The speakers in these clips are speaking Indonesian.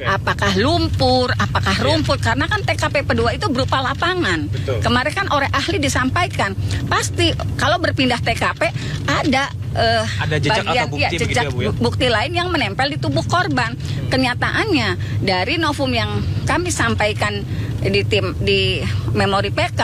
apakah lumpur, apakah rumput, karena kan TKP Pedua itu berupa lapangan. Kemarin kan oleh ahli disampaikan, pasti kalau berpindah TKP ada jejak bagian, atau bukti, jejak bukti lain yang menempel di tubuh korban. Kenyataannya dari novum yang kami sampaikan di memori PK,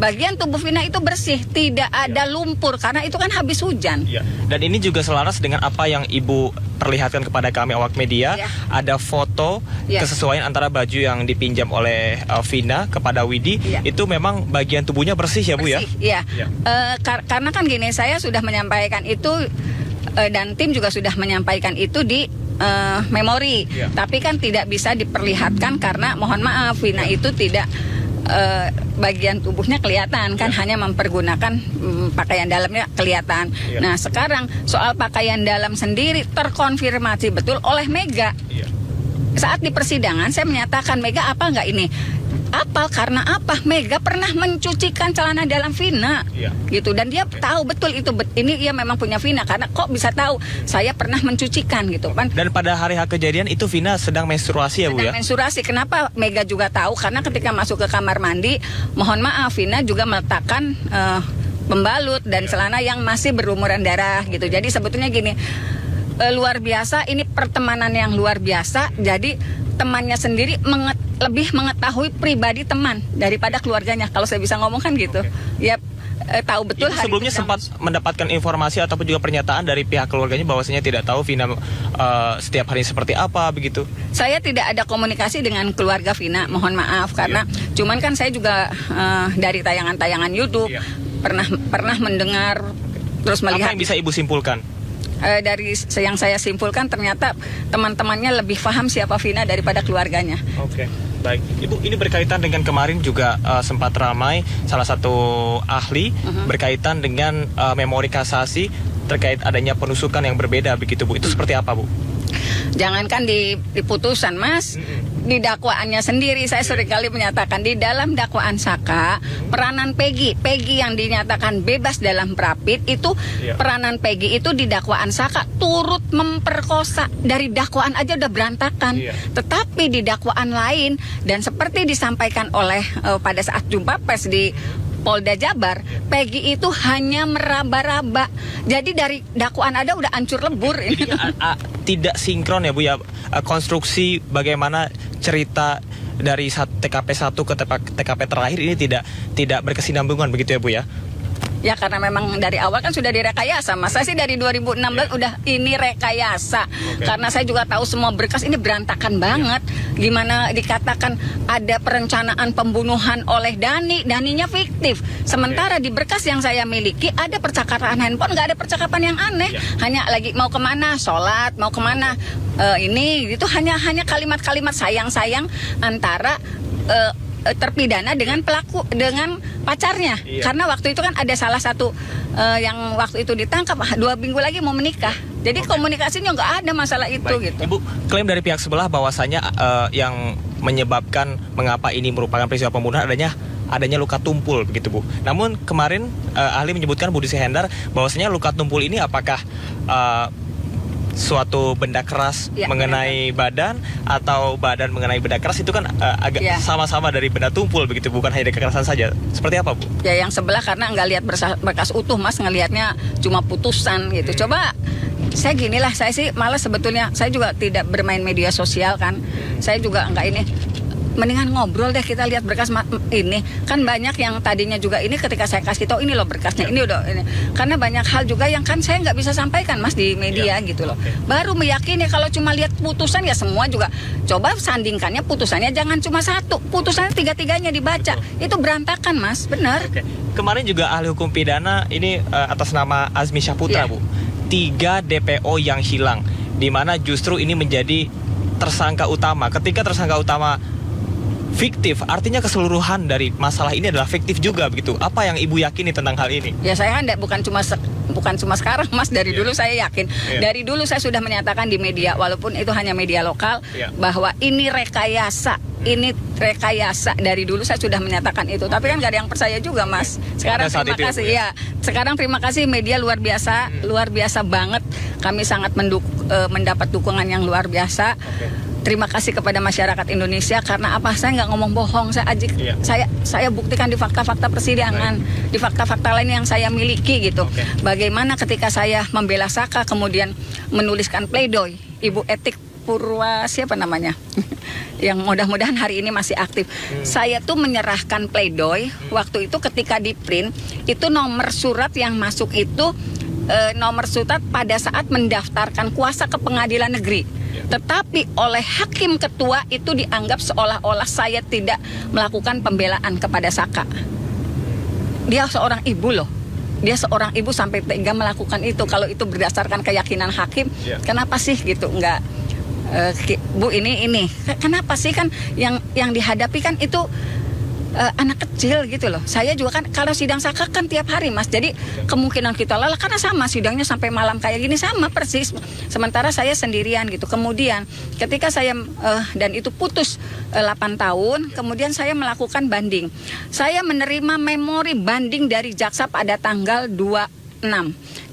bagian tubuh Vina itu bersih, tidak ada lumpur karena itu kan habis hujan. Dan ini juga selaras dengan apa yang Ibu perlihatkan kepada kami awak media. Ada foto kesesuaian antara baju yang dipinjam oleh Vina kepada Widi. Itu memang bagian tubuhnya bersih ya Bu ya? Karena kan gini, saya sudah menyampaikan itu dan tim juga sudah menyampaikan itu di memori. Tapi kan tidak bisa diperlihatkan karena mohon maaf Vina itu tidak bagian tubuhnya kelihatan kan, hanya mempergunakan pakaian dalamnya kelihatan. Nah sekarang soal pakaian dalam sendiri terkonfirmasi betul oleh Mega. Saat di persidangan saya menyatakan, Mega apa enggak ini? Apa? Karena apa? Mega pernah mencucikan celana dalam Vina, gitu, dan dia tahu betul itu ini ia memang punya Vina, karena kok bisa tahu saya pernah mencucikan gitu kan. Dan pada hari kejadian itu Vina sedang menstruasi ya Bu ya? Menstruasi. Kenapa Mega juga tahu? Karena ketika masuk ke kamar mandi, mohon maaf Vina juga meletakkan pembalut dan celana yang masih berlumuran darah gitu. Jadi sebetulnya gini, luar biasa, ini pertemanan yang luar biasa. Jadi temannya sendiri lebih mengetahui pribadi teman daripada keluarganya, kalau saya bisa ngomong kan gitu. Tahu betul. Ibu sebelumnya sempat mendapatkan informasi ataupun juga pernyataan dari pihak keluarganya bahwasanya tidak tahu Vina setiap hari seperti apa begitu. Saya tidak ada komunikasi dengan keluarga Vina, mohon maaf, karena cuman kan saya juga dari tayangan-tayangan YouTube pernah mendengar terus melihat. Apa yang bisa Ibu simpulkan? Dari yang saya simpulkan ternyata teman-temannya lebih paham siapa Vina daripada keluarganya. Baik, Ibu, ini berkaitan dengan kemarin juga sempat ramai salah satu ahli berkaitan dengan memori kasasi terkait adanya penusukan yang berbeda begitu Bu. Itu seperti apa Bu? Jangankan di putusan Mas, di dakwaannya sendiri saya seringkali menyatakan di dalam dakwaan Saka peranan Peggy yang dinyatakan bebas dalam Prapit itu peranan Peggy itu di dakwaan Saka turut memperkosa, dari dakwaan aja udah berantakan. Tetapi di dakwaan lain dan seperti disampaikan oleh pada saat jumpa pers di Polda Jabar, Peggy itu hanya meraba-raba. Jadi dari dakwaan ada udah hancur lebur ini. Tidak sinkron ya Bu ya, konstruksi bagaimana cerita dari TKP 1 ke TKP terakhir ini tidak berkesinambungan begitu ya Bu ya? Ya karena memang dari awal kan sudah direkayasa Mas. Saya sih dari 2016 udah ini rekayasa. Karena saya juga tahu semua berkas ini berantakan banget. Gimana dikatakan ada perencanaan pembunuhan oleh Daninya fiktif. Sementara di berkas yang saya miliki ada percakapan handphone, nggak ada percakapan yang aneh. Hanya lagi mau kemana, sholat, mau kemana, ini itu hanya kalimat-kalimat sayang-sayang antara terpidana dengan pelaku, dengan pacarnya. Karena waktu itu kan ada salah satu yang waktu itu ditangkap 2 minggu lagi mau menikah. Jadi komunikasinya nggak ada masalah itu. Gitu. Ibu, klaim dari pihak sebelah bahwasanya yang menyebabkan mengapa ini merupakan peristiwa pembunuhan adanya luka tumpul begitu Bu. Namun kemarin ahli menyebutkan Budi Sehendar bahwasanya luka tumpul ini apakah suatu benda keras mengenai badan atau badan mengenai benda keras, itu kan agak sama-sama dari benda tumpul begitu, bukan hanya dari kekerasan saja. Seperti apa Bu? Ya yang sebelah karena nggak lihat berkas utuh Mas, ngelihatnya cuma putusan gitu. Coba saya ginilah, saya sih malah sebetulnya saya juga tidak bermain media sosial kan. Saya juga nggak ini. Mendingan ngobrol deh, kita lihat berkas ini. Kan banyak yang tadinya juga ini ketika saya kasih tahu ini loh berkasnya, ini udah ini. Karena banyak hal juga yang kan saya nggak bisa sampaikan Mas di media gitu loh. Baru meyakini kalau cuma lihat putusan ya semua juga. Coba sandingkannya putusannya jangan cuma satu, putusannya tiga-tiganya dibaca. Itu berantakan Mas, benar. Kemarin juga ahli hukum pidana ini atas nama Azmi Syahputra Bu. 3 DPO yang hilang, di mana justru ini menjadi tersangka utama. Ketika tersangka utama fiktif, artinya keseluruhan dari masalah ini adalah fiktif juga begitu. Apa yang Ibu yakini tentang hal ini? Ya saya kan bukan cuma sekarang Mas, dari dulu saya yakin. Dari dulu saya sudah menyatakan di media, walaupun itu hanya media lokal, bahwa ini rekayasa. Ini rekayasa, dari dulu saya sudah menyatakan itu. Tapi kan gak ada yang percaya juga Mas. Sekarang terima kasih sekarang terima kasih media luar biasa banget. Kami sangat mendukung, mendapat dukungan yang luar biasa. Terima kasih kepada masyarakat Indonesia karena apa? Saya nggak ngomong bohong, saya buktikan di fakta-fakta persidangan, di fakta-fakta lain yang saya miliki gitu. Bagaimana ketika saya membela Saka kemudian menuliskan pledoi, Ibu Etik Purwa siapa namanya? Yang mudah-mudahan hari ini masih aktif. Saya tuh menyerahkan pledoi waktu itu ketika di print itu nomor surat yang masuk itu nomor surat pada saat mendaftarkan kuasa ke pengadilan negeri. Tetapi oleh hakim ketua itu dianggap seolah-olah saya tidak melakukan pembelaan kepada Saka. Dia seorang ibu loh. Dia seorang ibu sampai tega melakukan itu. Kalau itu berdasarkan keyakinan hakim, kenapa sih gitu? Enggak, Bu ini. Kenapa sih kan yang dihadapi kan itu anak kecil gitu loh. Saya juga kan kalau sidang Saka kan tiap hari Mas. Jadi kemungkinan kita lelah karena sama sidangnya sampai malam kayak gini sama persis. Sementara saya sendirian gitu. Kemudian ketika saya dan itu putus 8 tahun, kemudian saya melakukan banding. Saya menerima memori banding dari jaksa pada tanggal 26.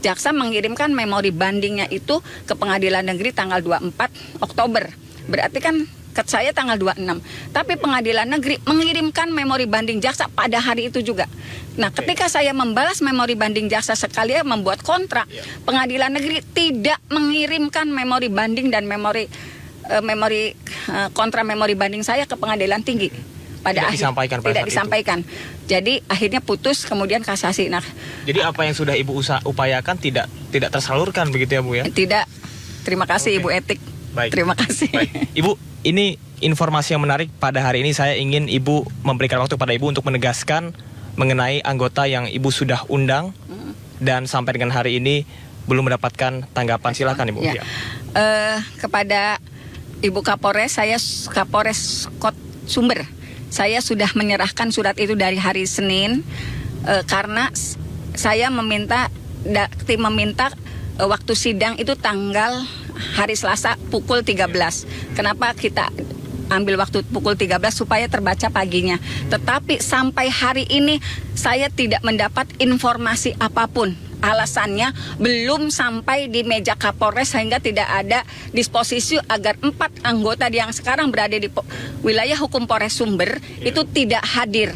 Jaksa mengirimkan memori bandingnya itu ke pengadilan negeri tanggal 24 Oktober. Berarti kan saya tanggal 26. Tapi pengadilan negeri mengirimkan memori banding jaksa pada hari itu juga. Nah, ketika saya membalas memori banding jaksa sekalian membuat kontrak, pengadilan negeri tidak mengirimkan memori banding dan kontra memori banding saya ke pengadilan tinggi. Pada tidak disampaikan. Jadi akhirnya putus, kemudian kasasi. Nah, jadi apa yang sudah Ibu upayakan tidak tersalurkan begitu ya Bu ya? Tidak. Terima kasih Ibu Etik. Baik. Terima kasih. Baik. Ibu, ini informasi yang menarik pada hari ini. Saya ingin Ibu memberikan waktu pada Ibu untuk menegaskan mengenai anggota yang Ibu sudah undang dan sampai dengan hari ini belum mendapatkan tanggapan. Silakan Ibu. Ya. Kepada Ibu Kapolres, saya Kapolres Kot Sumber, saya sudah menyerahkan surat itu dari hari Senin karena saya meminta waktu sidang itu tanggal hari Selasa pukul 13. Kenapa kita ambil waktu pukul 13 supaya terbaca paginya. Tetapi sampai hari ini saya tidak mendapat informasi apapun. Alasannya belum sampai di meja Kapolres sehingga tidak ada disposisi agar 4 anggota yang sekarang berada di wilayah hukum Polres Sumber itu tidak hadir.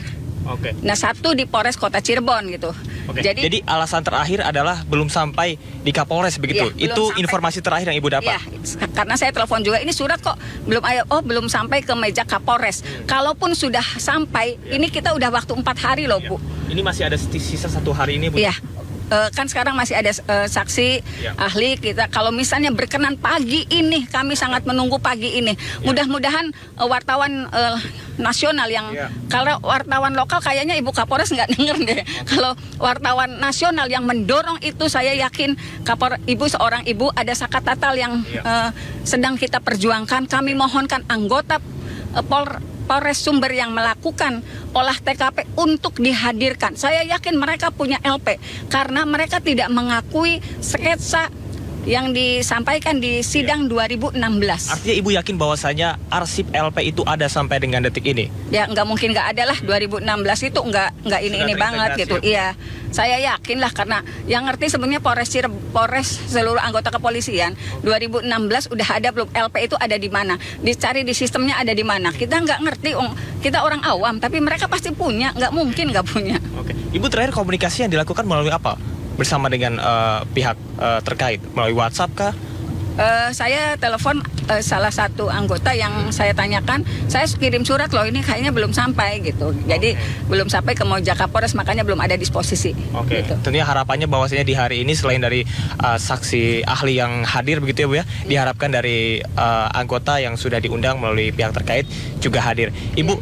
Nah, 1 di Polres Kota Cirebon gitu. Jadi alasan terakhir adalah belum sampai di Kapolres begitu. Ya, itu informasi terakhir yang Ibu dapat. Ya, karena saya telepon juga ini surat kok belum sampai ke meja Kapolres. Kalaupun sudah sampai, ini kita udah waktu 4 hari loh, Bu. Ini masih ada sisa 1 hari ini, Bu. Iya. Kan sekarang masih ada saksi ahli kita. Kalau misalnya berkenan pagi ini, kami sangat menunggu pagi ini. Mudah-mudahan wartawan nasional yang kalau wartawan lokal kayaknya Ibu Kapolres nggak denger deh. Kalau wartawan nasional yang mendorong itu, saya yakin Ibu seorang ibu ada sakat tatal yang sedang kita perjuangkan. Kami mohonkan anggota Polres Sumber yang melakukan olah TKP untuk dihadirkan. Saya yakin mereka punya LP karena mereka tidak mengakui sketsa yang disampaikan di sidang 2016. Artinya Ibu yakin bahwasanya arsip LP itu ada sampai dengan detik ini? Ya nggak mungkin nggak ada lah. 2016 itu nggak ini banget gitu. Iya, saya yakin lah karena yang ngerti sebenarnya Polres seluruh anggota kepolisian 2016 udah ada belum LP itu ada di mana, dicari di sistemnya ada di mana. Kita nggak ngerti, kita orang awam tapi mereka pasti punya, nggak mungkin nggak punya. Ibu terakhir komunikasi yang dilakukan melalui apa? Bersama dengan pihak terkait melalui WhatsApp kah? Saya telepon salah satu anggota yang saya tanyakan, saya kirim surat loh ini kayaknya belum sampai gitu. Jadi belum sampai ke meja Kapolres makanya belum ada disposisi. Gitu. Tentunya harapannya bahwasanya di hari ini selain dari saksi ahli yang hadir begitu ya Bu ya, diharapkan dari anggota yang sudah diundang melalui pihak terkait juga hadir. Ibu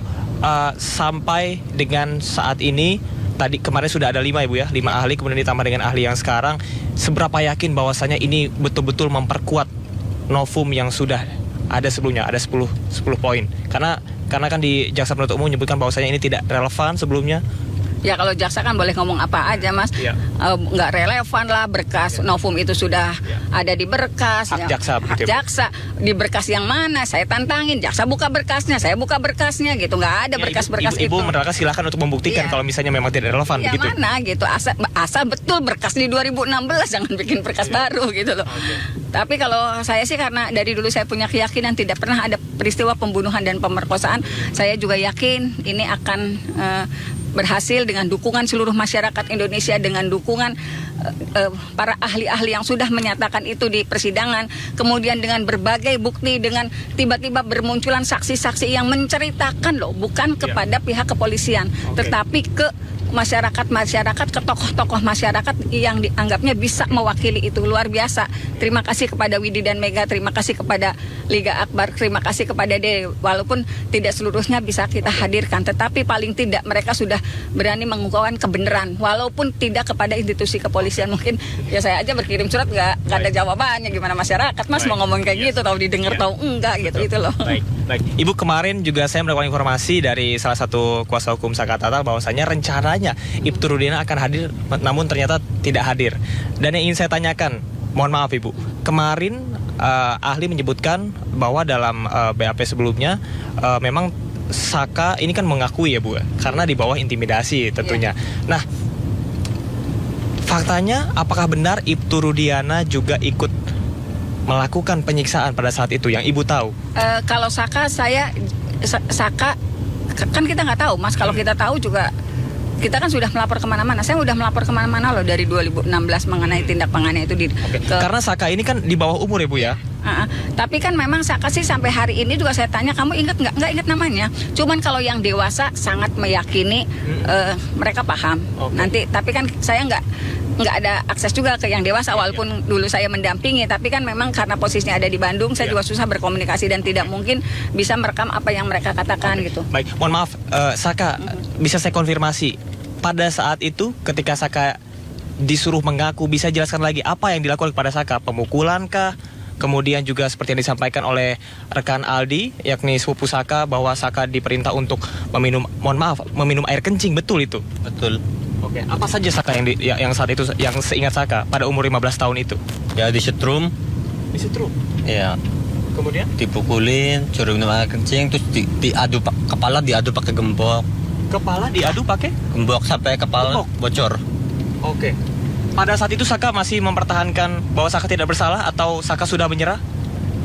sampai dengan saat ini tadi kemarin sudah ada 5 Ibu ya, 5 ahli kemudian ditambah dengan ahli yang sekarang. Seberapa yakin bahwasanya ini betul-betul memperkuat novum yang sudah ada sebelumnya, ada 10 poin. Karena kan di jaksa penuntut umum menyebutkan bahwasanya ini tidak relevan sebelumnya. Ya kalau jaksa kan boleh ngomong apa aja Mas, nggak relevan lah, berkas novum itu sudah ada di berkas. Hak jaksa, hak jaksa di berkas yang mana? Saya tantangin, jaksa buka berkasnya, saya buka berkasnya gitu, nggak ada berkas-berkas itu. Ibu menerangkan silakan untuk membuktikan kalau misalnya memang tidak relevan begitu. Mana gitu, asal betul berkas di 2016, jangan bikin berkas baru gitu loh. Tapi kalau saya sih karena dari dulu saya punya keyakinan tidak pernah ada peristiwa pembunuhan dan pemerkosaan, saya juga yakin ini akan berhasil dengan dukungan seluruh masyarakat Indonesia, dengan dukungan para ahli-ahli yang sudah menyatakan itu di persidangan, kemudian dengan berbagai bukti, dengan tiba-tiba bermunculan saksi-saksi yang menceritakan loh, bukan kepada pihak kepolisian, tetapi ke masyarakat, ke tokoh-tokoh masyarakat yang dianggapnya bisa mewakili itu. Luar biasa. Terima kasih kepada Widi dan Mega, terima kasih kepada Liga Akbar, terima kasih kepada Dede. Walaupun tidak seluruhnya bisa kita hadirkan, tetapi paling tidak mereka sudah berani mengungkapkan kebenaran, walaupun tidak kepada institusi kepolisian. Mungkin ya saya aja berkirim surat nggak ada jawabannya, gimana masyarakat Mas mau ngomong kayak gitu, tahu didengar tahu enggak gitu, itu loh. Baik. Ibu, kemarin juga saya mendapatkan informasi dari salah satu kuasa hukum Saka Tatal bahwasanya rencananya Ibtu Rudiana akan hadir, namun ternyata tidak hadir. Dan yang ingin saya tanyakan, mohon maaf Ibu, kemarin ahli menyebutkan bahwa dalam BAP sebelumnya memang Saka ini kan mengakui ya Bu, karena di bawah intimidasi tentunya. Nah, faktanya apakah benar Ibtu Rudiana juga ikut melakukan penyiksaan pada saat itu yang Ibu tahu? Kalau Saka Saka kan kita nggak tahu Mas. Kalau kita tahu juga kita kan sudah melapor kemana-mana. Saya sudah melapor kemana-mana loh dari 2016 mengenai tindak penganiayaan itu Karena Saka ini kan di bawah umur ya Bu ya. Tapi kan memang Saka sih sampai hari ini juga saya tanya, kamu ingat nggak ingat namanya. Cuman kalau yang dewasa sangat meyakini mereka paham. Nanti tapi kan saya nggak ada akses juga ke yang dewasa, walaupun dulu saya mendampingi, tapi kan memang karena posisinya ada di Bandung, saya juga susah berkomunikasi dan tidak mungkin bisa merekam apa yang mereka katakan gitu. Baik, mohon maaf Saka, bisa saya konfirmasi pada saat itu ketika Saka disuruh mengaku, bisa jelaskan lagi apa yang dilakukan kepada Saka? Pemukulan kah? Kemudian juga seperti yang disampaikan oleh rekan Aldi, yakni sepupu Saka, bahwa Saka diperintah untuk meminum air kencing, betul itu? Betul. Oke, apa saja Saka yang saat itu, yang seingat Saka pada umur 15 tahun itu? Ya disetrum. Disetrum? Iya. Kemudian? Dipukulin, suruh minum air kencing, terus diadu kepala diadu pakai gembok. Kepala diadu pakai? Gembok sampai kepala bocor. Oke. Pada saat itu Saka masih mempertahankan bahwa Saka tidak bersalah atau Saka sudah menyerah?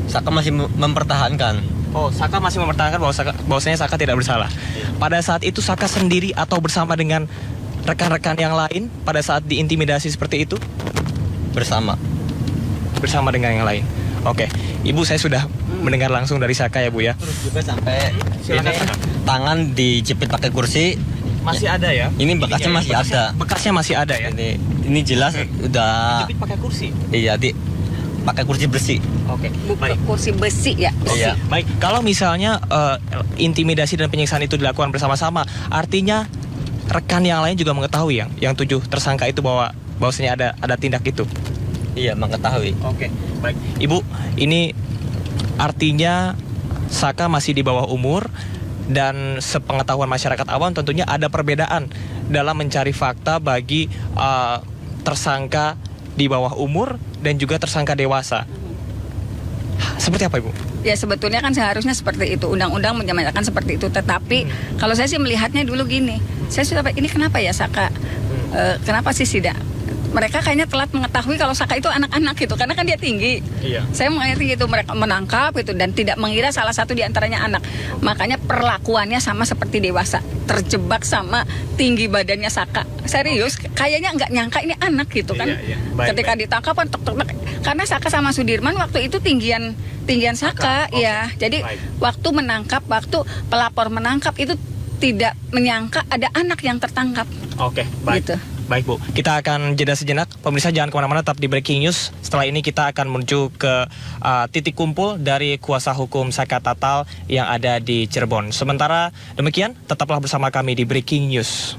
Saka masih mempertahankan. Oh, Saka masih mempertahankan bahwasanya Saka tidak bersalah. Pada saat itu Saka sendiri atau bersama dengan rekan-rekan yang lain pada saat diintimidasi seperti itu? Bersama dengan yang lain. Oke, Ibu, saya sudah mendengar langsung dari Saka ya Bu ya. Terus juga sampai Silakan, ini Saka. tangan dijepit pakai kursi. Masih ada ya? Ini bekasnya masih ada. Bekasnya masih ada ya? Ini jelas udah. Dijepit pakai kursi. Iya, pakai kursi besi. Oke. Bukan kursi besi ya. Iya. Baik, kalau misalnya intimidasi dan penyiksaan itu dilakukan bersama-sama, artinya rekan yang lain juga mengetahui yang 7 tersangka itu bahwasanya ada tindak itu. Iya, mengetahui. Oke, baik. Ibu, ini artinya Saka masih di bawah umur dan sepengetahuan masyarakat awam tentunya ada perbedaan dalam mencari fakta bagi tersangka di bawah umur dan juga tersangka dewasa. Seperti apa Ibu? Ya sebetulnya kan seharusnya seperti itu, undang-undang menyatakan seperti itu. Tetapi kalau saya sih melihatnya dulu gini, saya sudah ini kenapa ya Saka, kenapa sih tidak? Mereka kayaknya telat mengetahui kalau Saka itu anak-anak gitu, karena kan dia tinggi. Iya. Saya mengerti gitu, mereka menangkap gitu dan tidak mengira salah satu diantaranya anak. Makanya perlakuannya sama seperti dewasa, terjebak sama tinggi badannya Saka. Serius, kayaknya nggak nyangka ini anak gitu kan. Iya. Baik, Ketika ditangkap kan tek. Karena Saka sama Sudirman waktu itu tinggian Saka, ya. Jadi waktu pelapor menangkap itu tidak menyangka ada anak yang tertangkap. Oke, baik. Gitu. Baik Bu, kita akan jeda sejenak. Pemirsa jangan kemana-mana, tetap di Breaking News. Setelah ini kita akan menuju ke titik kumpul dari kuasa hukum Saka Tatal yang ada di Cirebon. Sementara demikian, tetaplah bersama kami di Breaking News.